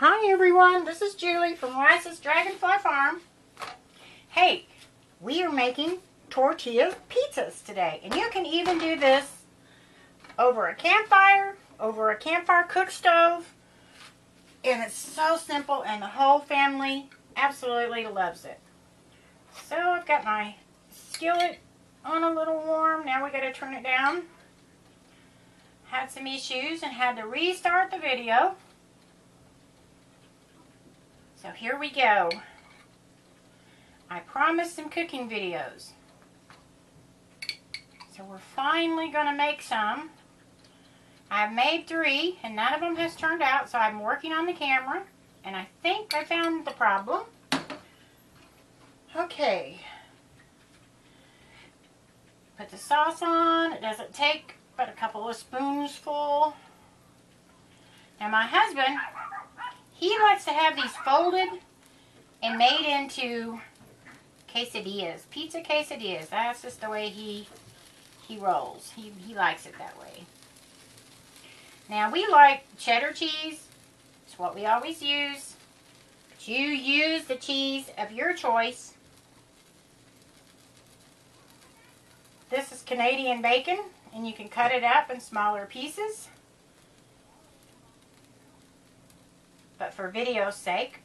Hi everyone, this is Julie from Rice's Dragonfly Farm. Hey, we are making tortilla pizzas today, and you can even do this over a campfire cook stove, and it's so simple and the whole family absolutely loves it. So I've got my skillet on a little warm. Now we got to turn it down. Had some issues and had to restart the video. So here we go. I promised some cooking videos. So we're finally going to make some. I've made 3 and none of them has turned out, so I'm working on the camera and I think I found the problem. Okay. Put the sauce on. It doesn't take but a couple of spoons full. Now my husband, he likes to have these folded and made into quesadillas, pizza quesadillas. That's just the way he rolls. He likes it that way. Now we like cheddar cheese. It's what we always use. But you use the cheese of your choice. This is Canadian bacon, and you can cut it up in smaller pieces. But for video's sake,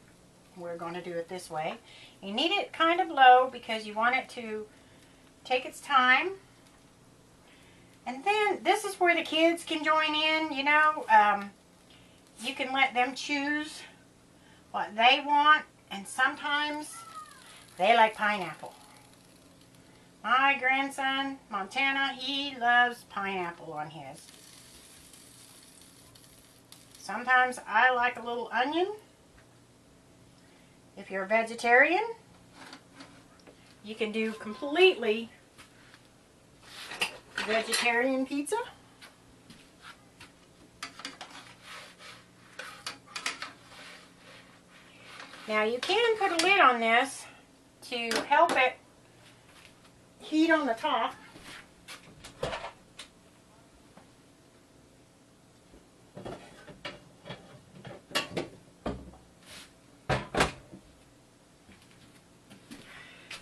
we're going to do it this way. You need it kind of low because you want it to take its time. And then this is where the kids can join in, you know. You can let them choose what they want. And sometimes they like pineapple. My grandson, Montana, he loves pineapple on his. Sometimes I like a little onion. If you're a vegetarian, you can do completely vegetarian pizza. Now you can put a lid on this to help it heat on the top.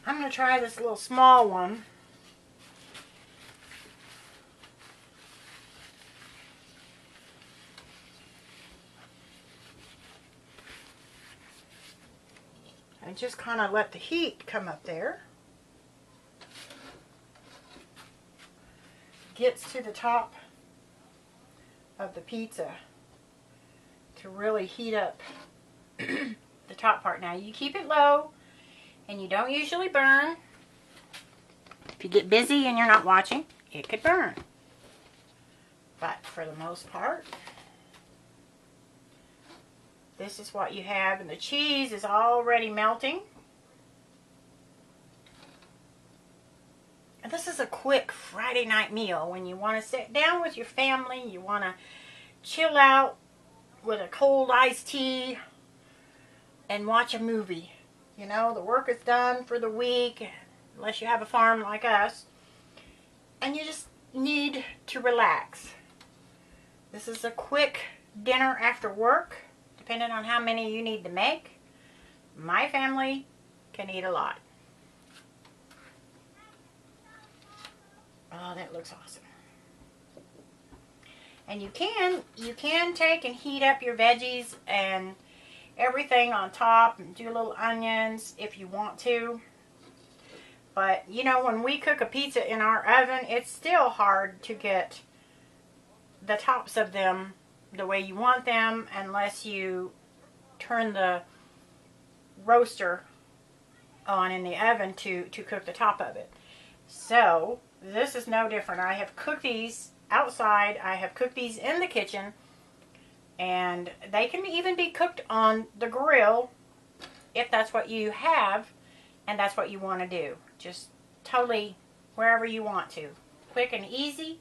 I'm going to try this little small one. And just kind of let the heat come up there. Gets to the top of the pizza to really heat up the top part. Now you keep it low. And you don't usually burn. If you get busy and you're not watching, it could burn. But for the most part, this is what you have. And the cheese is already melting. And this is a quick Friday night meal when you want to sit down with your family. You want to chill out with a cold iced tea and watch a movie. You know, the work is done for the week, unless you have a farm like us, and you just need to relax. This is a quick dinner after work, depending on how many you need to make. My family can eat a lot. Oh, that looks awesome. And you can take and heat up your veggies and everything on top and do little onions if you want to. But you know, when we cook a pizza in our oven, it's still hard to get the tops of them the way you want them unless you turn the roaster on in the oven to cook the top of it. So this is no different. I have cooked these outside. I have cooked these in the kitchen. And they can even be cooked on the grill if that's what you have and that's what you want to do. Just totally wherever you want to. Quick and easy.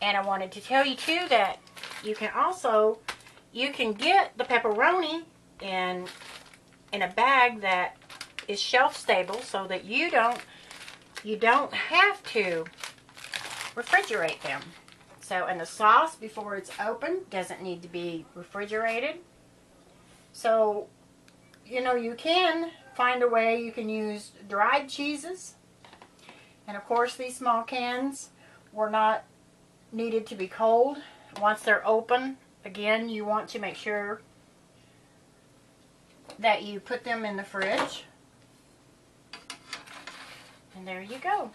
And I wanted to tell you too that you can get the pepperoni in a bag that is shelf stable so that you don't have to refrigerate them. So, and the sauce before it's open doesn't need to be refrigerated. So, you know, you can find a way. You can use dried cheeses. And of course, these small cans were not needed to be cold. Once they're open, again, you want to make sure that you put them in the fridge. And there you go.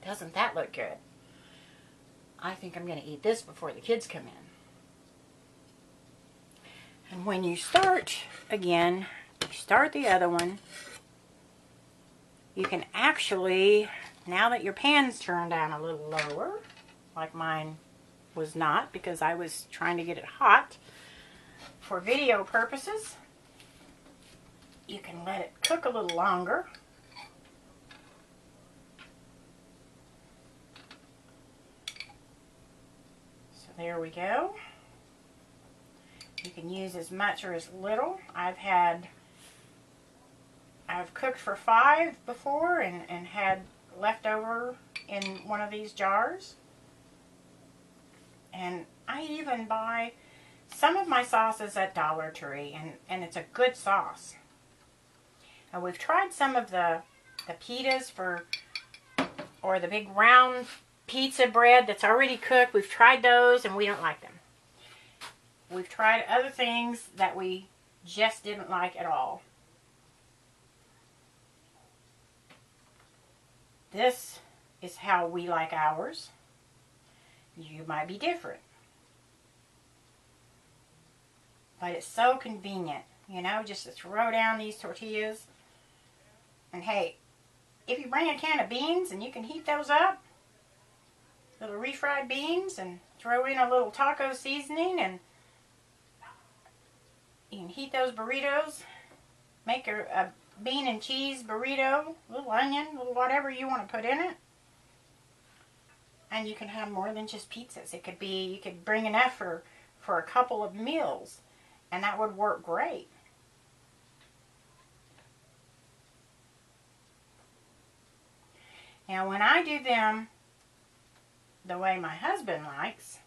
Doesn't that look good? I think I'm going to eat this before the kids come in. And when you start, again, you start the other one, you can actually, now that your pan's turned down a little lower, like mine was not because I was trying to get it hot for video purposes, you can let it cook a little longer. So there we go. You can use as much or as little. I've cooked for 5 before and had leftover in one of these jars. And I even buy some of my sauces at Dollar Tree, and it's a good sauce. Now we've tried some of the pitas or the big round pizza bread that's already cooked. We've tried those and we don't like them. We've tried other things that we just didn't like at all. This is how we like ours. You might be different. But it's so convenient, you know, just to throw down these tortillas. And hey, if you bring a can of beans and you can heat those up, little refried beans, and throw in a little taco seasoning, and you can heat those burritos, make a bean and cheese burrito, little onion, little whatever you want to put in it. And you can have more than just pizzas. It could be, you could bring enough for a couple of meals, and that would work great. Now when I do them the way my husband likes,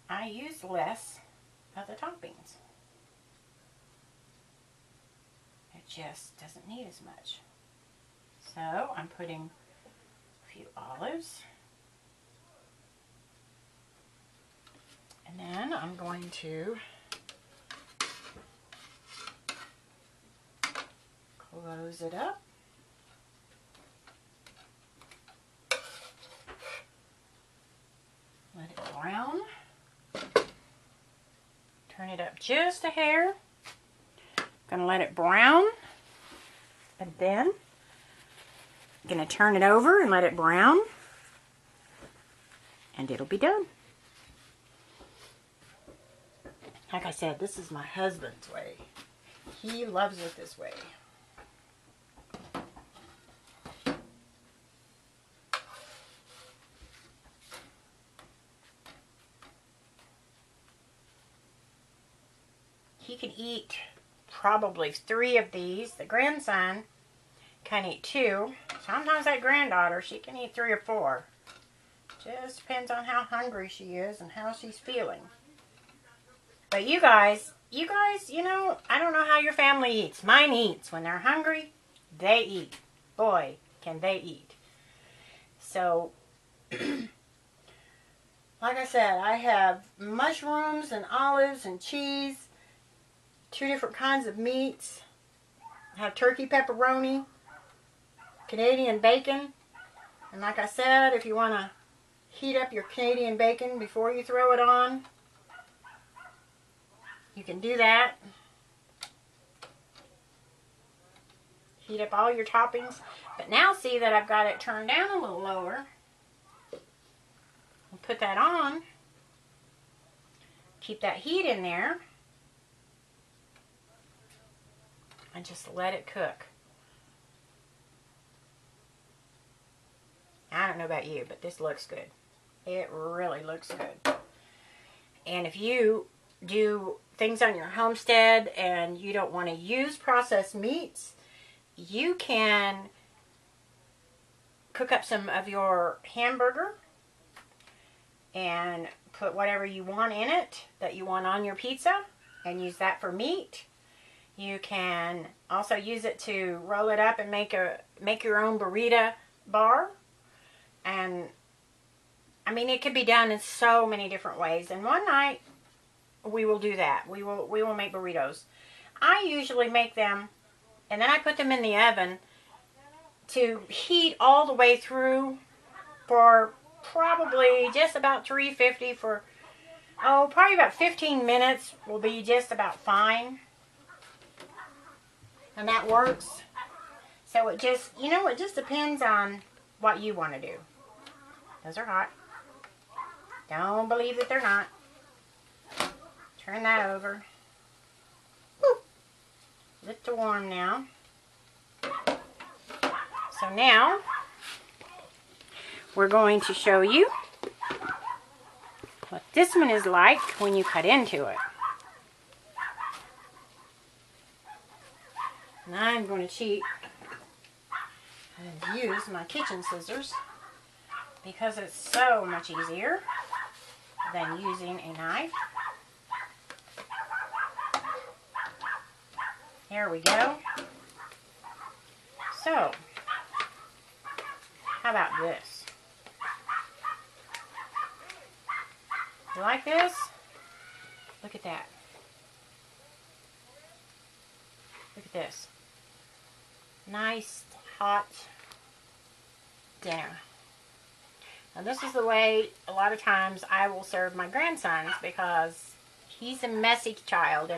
I use less of the toppings. It just doesn't need as much. So I'm putting a few olives. And then I'm going to close it up. Let it brown. Turn it up just a hair. I'm going to let it brown. And then I'm going to turn it over and let it brown. And it'll be done. Like I said, this is my husband's way. He loves it this way. He can eat probably 3 of these. The grandson can eat 2. Sometimes that granddaughter, she can eat 3 or 4. Just depends on how hungry she is and how she's feeling. But you guys, you know, I don't know how your family eats. Mine eats. When they're hungry, they eat. Boy, can they eat. So, like I said, I have mushrooms and olives and cheese, 2 different kinds of meats. I have turkey pepperoni, Canadian bacon. And like I said, if you want to heat up your Canadian bacon before you throw it on, you can do that. Heat up all your toppings. But now see that I've got it turned down a little lower. I'll put that on. Keep that heat in there. And just let it cook. I don't know about you, but this looks good. It really looks good. And if you do things on your homestead and you don't want to use processed meats, you can cook up some of your hamburger and put whatever you want in it that you want on your pizza and use that for meat. You can also use it to roll it up and make your own burrito bar. And I mean, it can be done in so many different ways. And one night we will do that. We will make burritos. I usually make them and then I put them in the oven to heat all the way through for probably just about 350 for, probably about 15 minutes will be just about fine. And that works. So it just, it just depends on what you want to do. Those are hot. Don't believe that they're not. Turn that over. Woo. Let it warm now. So now, we're going to show you what this one is like when you cut into it. And I'm going to cheat and use my kitchen scissors because it's so much easier than using a knife. There we go. So, how about this? You like this? Look at that. Look at this. Nice, hot dinner. Now this is the way a lot of times I will serve my grandsons because he's a messy child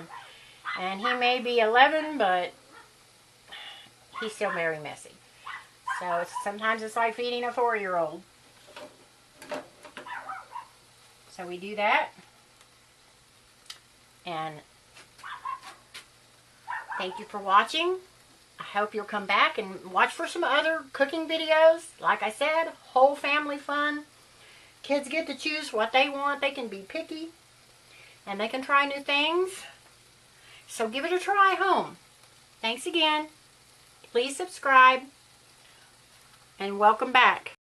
and he may be 11, but he's still very messy. So sometimes it's like feeding a 4-year-old. So we do that. And thank you for watching. I hope you'll come back and watch for some other cooking videos. Like I said, whole family fun. Kids get to choose what they want. They can be picky. And they can try new things. So give it a try home. Thanks again. Please subscribe. And welcome back.